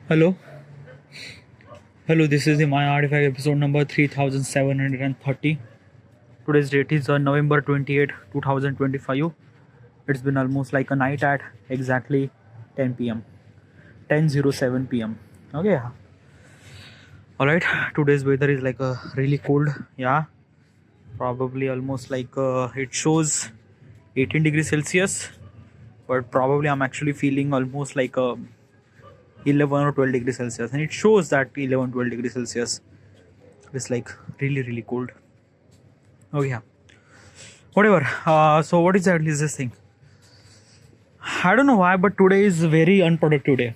Hello, hello. This is the My Artifact episode number 3730. Today's date is November 28, 2025. It's been almost like a night at exactly 10 p.m. 10:07 p.m. Okay, yeah. All right. Today's weather is like really cold. Yeah, probably almost like it shows 18 degrees Celsius, but probably I'm actually feeling almost like 11 or 12 degrees Celsius, and it shows that 11 12 degrees Celsius is like really cold. Oh yeah, whatever. So what exactly is this thing? I don't know why, but today is very unproductive day.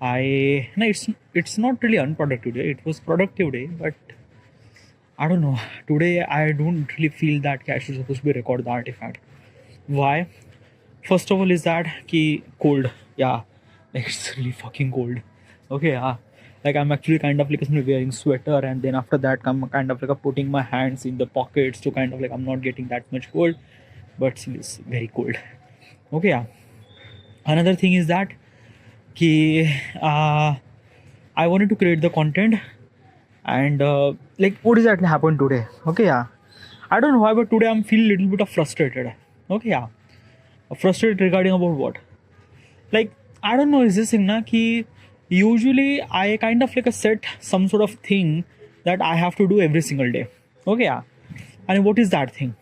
It's not really unproductive day. It was productive day, but I don't know. Today I don't really feel that I should supposed to be record the artifact. Why? First of all, is that ki cold? Yeah, like it's really fucking cold. Okay, yeah. Like I'm actually kind of like wearing sweater, and then after that I'm kind of like putting my hands in the pockets to kind of like I'm not getting that much cold, but still it's very cold. Okay, yeah. Another thing is that ki I wanted to create the content, and like what exactly happened today. Okay, yeah. I don't know why, but today I'm feeling a little bit of frustrated. Okay, yeah. Frustrated regarding about what? Like I don't know, is this thing na ki usually I kind of like a set some sort of thing that I have to do every single day. Okay, yeah. And what is that thing?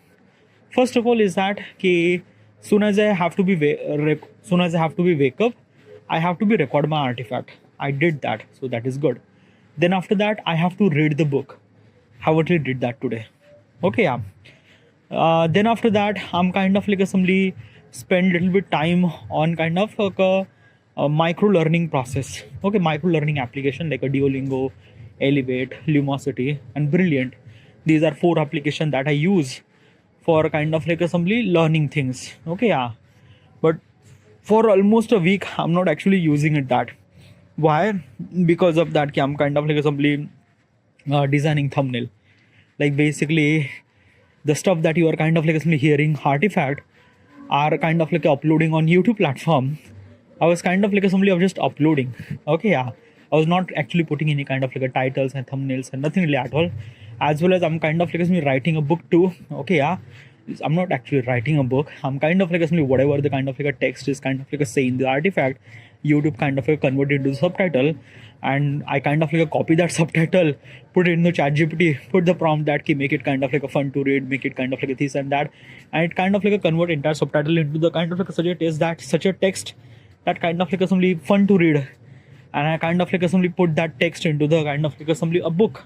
First of all, is that ki soon as I have to be wake up, I have to be record my artifact. I did that, so that is good. Then after that, I have to read the book. How actually did that today? Okay, yeah. Then after that, I'm kind of like assembly spend little bit time on kind of like a micro learning process. Okay, micro learning application like a Duolingo, Elevate, Lumosity, and Brilliant. These are 4 applications that I use for kind of like assembly learning things. Okay, yeah. But for almost a week, I'm not actually using it that. Why? Because of that, I'm kind of like assembly designing thumbnail. Like basically the stuff that you are kind of like hearing artifact are kind of like uploading on YouTube platform. I was kind of like assembly of just uploading. Okay, yeah. I was not actually putting any kind of like a titles and thumbnails and nothing really at all. As well as I'm kind of like writing a book too. Okay, yeah. I'm not actually writing a book. I'm kind of like whatever the kind of like a text is kind of like a say in the artifact, YouTube kind of like convert it into the subtitle, and I kind of like a copy that subtitle, put it in the chat GPT, put the prompt that can make it kind of like a fun to read, make it kind of like a this and that, and it kind of like a convert entire subtitle into the kind of like a such a text that kind of like a somebody fun to read, and I kind of like a somebody put that text into the kind of like a somebody a book.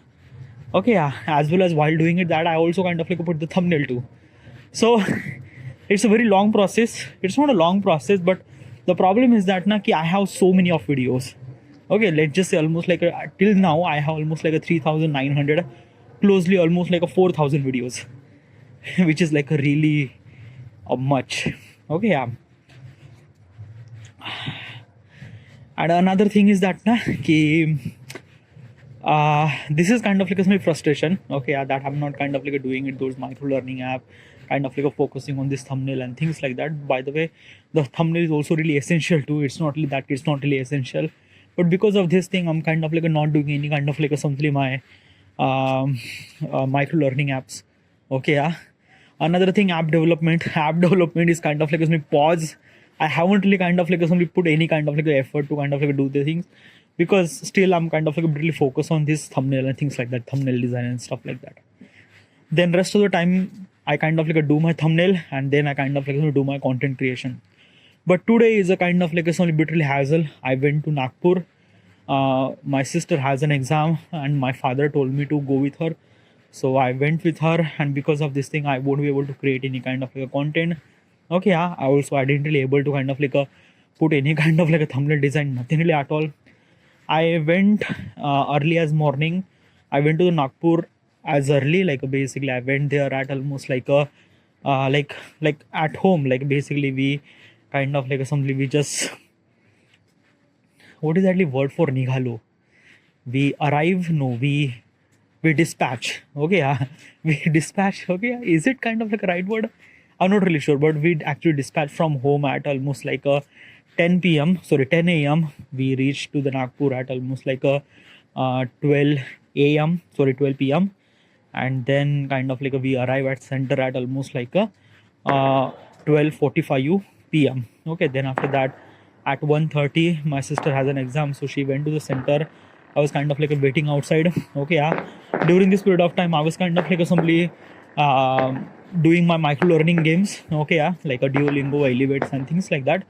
Okay, yeah. As well as while doing it, that I also kind of like put the thumbnail too. So it's a very long process. It's not a long process, but the problem is that I have so many of videos. Okay, let's just say almost like till now I have almost like a 3,900, closely almost like a 4,000 videos, which is like a really much. Okay, yeah. And another thing is that this is kind of like my frustration. Okay, yeah, that I'm not kind of like doing it those micro learning app, kind of like focusing on this thumbnail and things like that. By the way, the thumbnail is also really essential too. It's not really that it's not really essential, but because of this thing, I'm kind of like not doing any kind of like something my micro learning apps. Okay, yeah. Another thing, app development. App development is kind of like a pause. I haven't really kind of like somebody put any kind of like effort to kind of like do the things, because still I'm kind of like really focused on this thumbnail and things like that, thumbnail design and stuff like that. Then rest of the time I kind of like do my thumbnail, and then I kind of like do my content creation. But today is a kind of like a bit really hassle. I went to Nagpur. My sister has an exam, and my father told me to go with her. So I went with her, and because of this thing, I won't be able to create any kind of like a content. Okay, yeah. I didn't really able to kind of like put any kind of like a thumbnail design, nothing really at all. I went early as morning. I went to the Nagpur as early, like basically I went there at almost like a like at home, like basically we kind of like something we just, what is that word for nighalo? We arrive, no, we dispatch. Okay, yeah. We dispatch. Okay, yeah. Is it kind of like a right word? I'm not really sure, but we actually dispatch from home at almost like a 10 p.m. Sorry, 10 a.m. We reached to the Nagpur at almost like a 12 a.m. Sorry, 12 p.m. And then kind of like we arrive at center at almost like a 12:45 p.m. Okay, then after that at 1:30 my sister has an exam, so she went to the center. I was kind of like waiting outside. Okay, yeah. During this period of time I was kind of like simply doing my micro learning games. Okay, yeah, like a Duolingo, Elevates and things like that.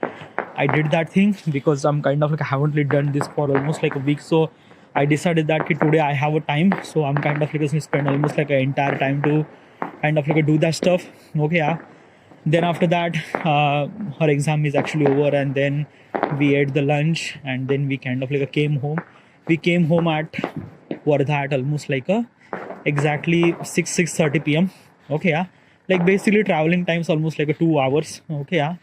I did that thing because I'm kind of like I haven't really done this for almost like a week, so I decided that today I have a time, so I'm kind of like going to spend almost like an entire time to kind of like do that stuff. Okay, yeah. Then after that, her exam is actually over, and then we ate the lunch, and then we kind of like came home. We came home at Wardha at almost like a exactly 6:30 p.m. Okay, yeah. Like basically traveling times almost like a 2 hours. Okay, yeah.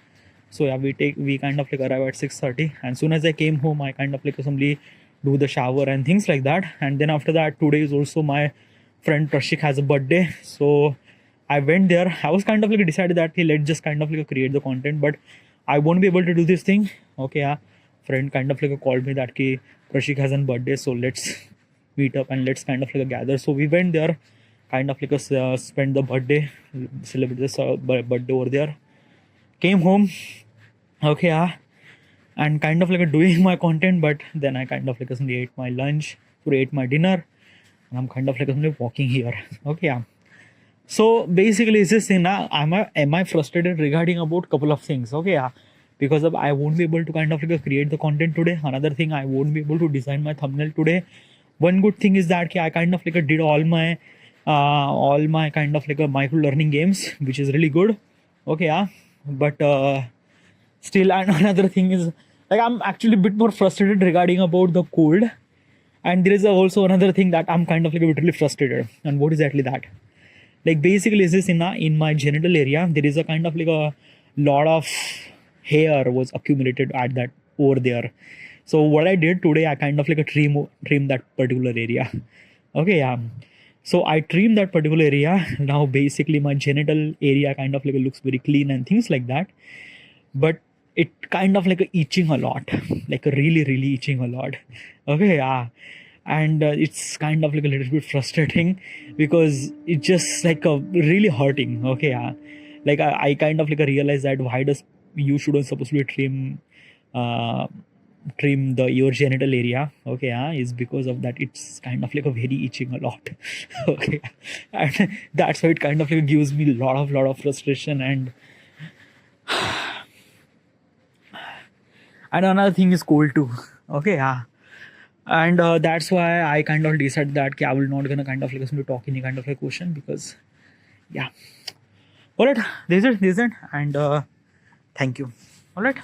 So yeah, we kind of like arrive at 6:30, and soon as I came home I kind of like simply do the shower and things like that. And then after that, today is also my friend Prashik has a birthday, so I went there. I was kind of like decided that hey, let's just kind of like create the content, but I won't be able to do this thing. Okay, yeah. Friend kind of like called me that ki Prashik has a birthday, so let's meet up and let's kind of like gather. So we went there, kind of like spend the birthday, celebrate this birthday over there. Came home. Okay, yeah, and kind of like doing my content, but then I kind of like suddenly ate my lunch, or ate my dinner, and I'm kind of like suddenly walking here. Okay, yeah. So basically, is this thing now? Am I frustrated regarding about couple of things? Okay, yeah, because of I won't be able to kind of like create the content today. Another thing, I won't be able to design my thumbnail today. One good thing is that I kind of like did all my kind of like a micro learning games, which is really good. Okay, yeah, but still, and another thing is like I'm actually a bit more frustrated regarding about the cold, and there is also another thing that I'm kind of like a bit really frustrated. And what is exactly that? Like basically, is this in my genital area? There is a kind of like a lot of hair was accumulated at that over there. So what I did today, I kind of like a trim that particular area. Okay, yeah. So I trim that particular area. Now basically my genital area kind of like looks very clean and things like that. But it kind of like itching a lot, like really itching a lot. Okay, yeah. And it's kind of like a little bit frustrating because it's just like a really hurting. Okay, yeah. Like I kind of like realize that why does you shouldn't supposed to trim the your genital area. Okay, yeah, is because of that it's kind of like a very itching a lot. Okay, and that's why it kind of like gives me lot of frustration. And another thing is cold too. Okay, yeah. And that's why I kind of decided that I will not gonna kind of like listen to talk any kind of like question, because yeah. Alright, this is it. And thank you. Alright.